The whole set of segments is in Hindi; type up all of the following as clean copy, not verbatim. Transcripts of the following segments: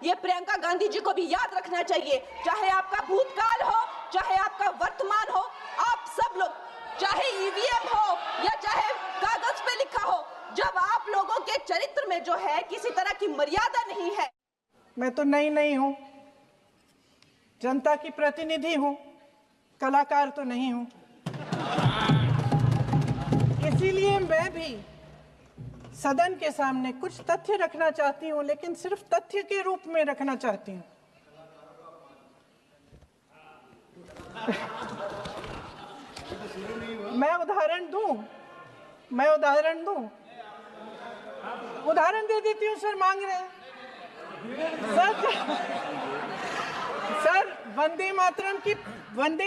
ये प्रियंका गांधी जी को भी याद रखना चाहिए। चाहे आपका भूतकाल हो, चाहे आपका वर्तमान हो, आप सब लोग, चाहे ईवीएम हो या चाहे कागज पे लिखा हो, जब आप लोगों के चरित्र में जो है किसी तरह की मर्यादा नहीं है। मैं तो नहीं हूं, जनता की प्रतिनिधि हूं, कलाकार तो नहीं हूं। इसीलिए मैं भी सदन के सामने कुछ तथ्य रखना चाहती हूं, लेकिन सिर्फ तथ्य के रूप में रखना चाहती हूं। मैं उदाहरण दूं, उदाहरण दे देती हूँ। सर मांग रहे हैं सर वंदे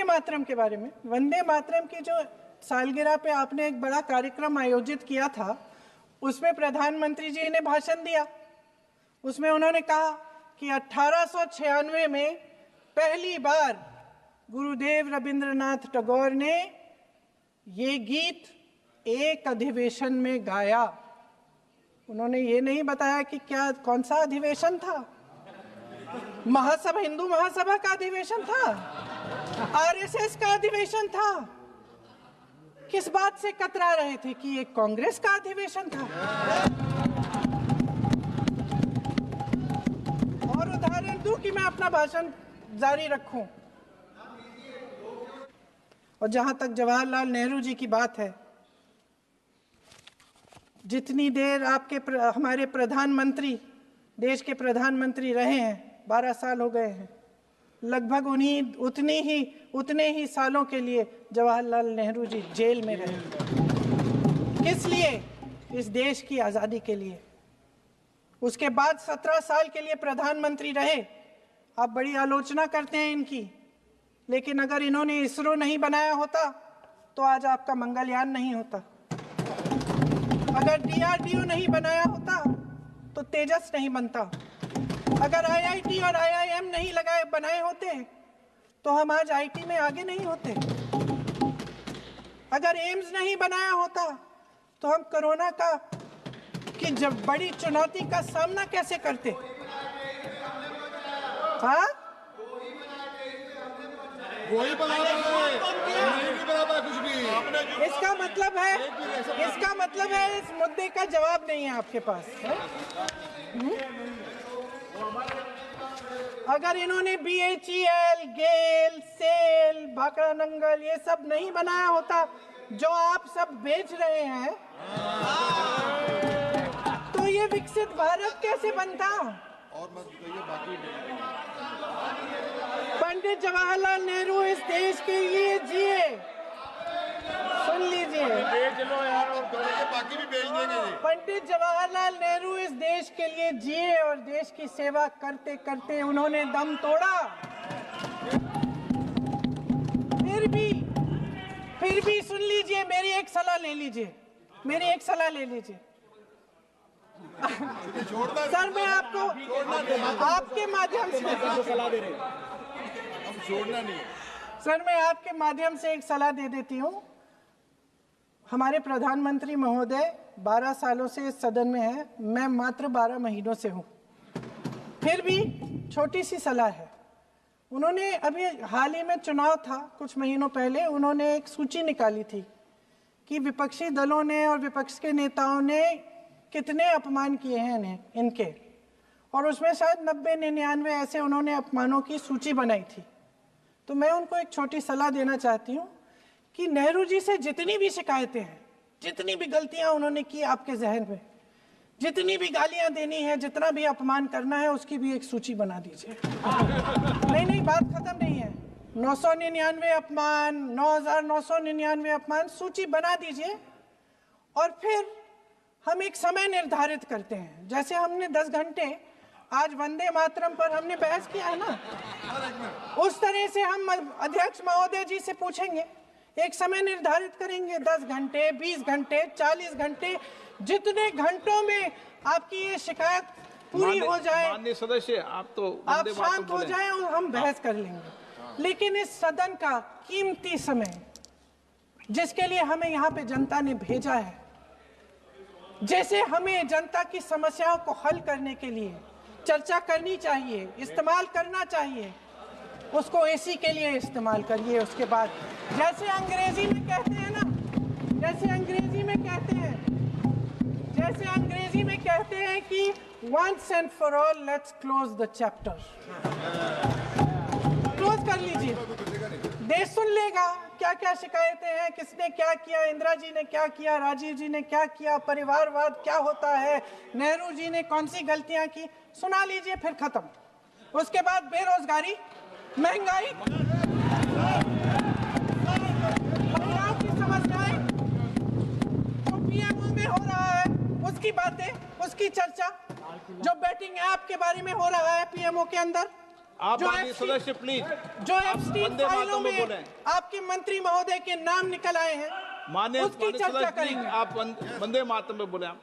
मातरम के बारे में, वंदे मातरम की जो सालगिरह पे आपने एक बड़ा कार्यक्रम आयोजित किया था, उसमें प्रधानमंत्री जी ने भाषण दिया। उसमें उन्होंने कहा कि 1896 में पहली बार गुरुदेव रविंद्रनाथ टैगोर ने ये गीत एक अधिवेशन में गाया। उन्होंने ये नहीं बताया कि कौन सा अधिवेशन था। हिंदू महासभा का अधिवेशन था, आरएसएस का अधिवेशन था। किस बात से कतरा रहे थे कि ये कांग्रेस का अधिवेशन था। और उदाहरण दूं कि मैं अपना भाषण जारी रखूं। और जहां तक जवाहरलाल नेहरू जी की बात है, जितनी देर हमारे प्रधानमंत्री, देश के प्रधानमंत्री रहे हैं, 12 साल हो गए हैं, लगभग उतने ही सालों के लिए जवाहरलाल नेहरू जी जेल में रहे। किस लिए? इस देश की आज़ादी के लिए। उसके बाद 17 साल के लिए प्रधानमंत्री रहे। आप बड़ी आलोचना करते हैं इनकी, लेकिन अगर इन्होंने इसरो नहीं बनाया होता तो आज आपका मंगलयान नहीं होता। अगर DRDO नहीं बनाया होता तो तेजस नहीं बनता। अगर IIT और IIM नहीं बनाए होते तो हम आज IT में आगे नहीं होते। अगर एम्स नहीं बनाया होता तो हम कोरोना की जब बड़ी चुनौती का सामना कैसे करते? हाँ, वही बना कुछ भी। इसका मतलब है इस मुद्दे का जवाब नहीं है आपके पास है? अगर इन्होंने BHEL, गेल, सेल, भाखड़ा नंगल ये सब नहीं बनाया होता जो आप सब बेच रहे हैं, तो ये विकसित भारत कैसे बनता? और मत कहिए बाकी। पंडित जवाहरलाल नेहरू इस देश के लिए जिए। सुन लीजिए, बेच लो यार, बाकी भी बेच देंगे। पंडित जवाहरलाल नेहरू इस देश के लिए जिए और देश की सेवा करते करते उन्होंने दम तोड़ा। फिर भी सुन लीजिए, मेरी एक सलाह ले लीजिए। सर, मैं आपके माध्यम से सलाह दे रहे हैं। छोड़ना नहीं। सर, मैं आपके माध्यम से एक सलाह दे देती हूँ। हमारे प्रधानमंत्री महोदय 12 सालों से इस सदन में हैं, मैं मात्र 12 महीनों से हूँ। फिर भी छोटी सी सलाह है। उन्होंने अभी हाल ही में चुनाव था, कुछ महीनों पहले उन्होंने एक सूची निकाली थी कि विपक्षी दलों ने और विपक्ष के नेताओं ने कितने अपमान किए हैं इनके, और उसमें शायद 90-99 ऐसे उन्होंने अपमानों की सूची बनाई थी। तो मैं उनको एक छोटी सलाह देना चाहती हूँ कि नेहरू जी से जितनी भी शिकायतें हैं, जितनी भी गलतियां उन्होंने की आपके जहन में, जितनी भी गालियां देनी है, जितना भी अपमान करना है, उसकी भी एक सूची बना दीजिए। नहीं, बात खत्म नहीं है। 999 अपमान, 9999 अपमान, सूची बना दीजिए। और फिर हम एक समय निर्धारित करते हैं। जैसे हमने 10 घंटे आज वंदे मातरम पर हमने बहस किया है ना, उस तरह से हम अध्यक्ष महोदय जी से पूछेंगे, एक समय निर्धारित करेंगे, 10 घंटे, 20 घंटे, 40 घंटे, जितने घंटों में आपकी ये शिकायत पूरी हो जाए, माननीय सदस्य, आप शांत हो जाएं और हम बहस कर लेंगे। लेकिन इस सदन का कीमती समय, जिसके लिए हमें यहाँ पे जनता ने भेजा है, जैसे हमें जनता की समस्याओं को हल करने के लिए चर्चा करनी चाहिए, इस्तेमाल करना चाहिए, उसको एसी के लिए इस्तेमाल करिए। उसके बाद जैसे अंग्रेजी में कहते हैं ना, जैसे अंग्रेजी में कहते हैं कि once and for all let's close the chapter. Close कर लीजिए, देश सुन लेगा क्या क्या शिकायतें हैं, किसने क्या किया, इंदिरा जी ने क्या किया, राजीव जी ने क्या किया, परिवारवाद क्या होता है, नेहरू जी ने कौन सी गलतियां की, सुना लीजिए, फिर खत्म। उसके बाद बेरोजगारी, महंगाई, महिलाओं की समस्याएं, जो पीएमओ में हो रहा है उसकी बातें, उसकी चर्चा, जो बैटिंग ऐप के बारे में हो रहा है पीएमओ के अंदर, आप सदस्य प्लीज, जो एफस्टीन फाइलों में आपके मंत्री महोदय के नाम निकल आए हैं, माननीय उसकी चर्चा सदस्य प्लीज, करेंगे। आप वंदे मातरम में बोले।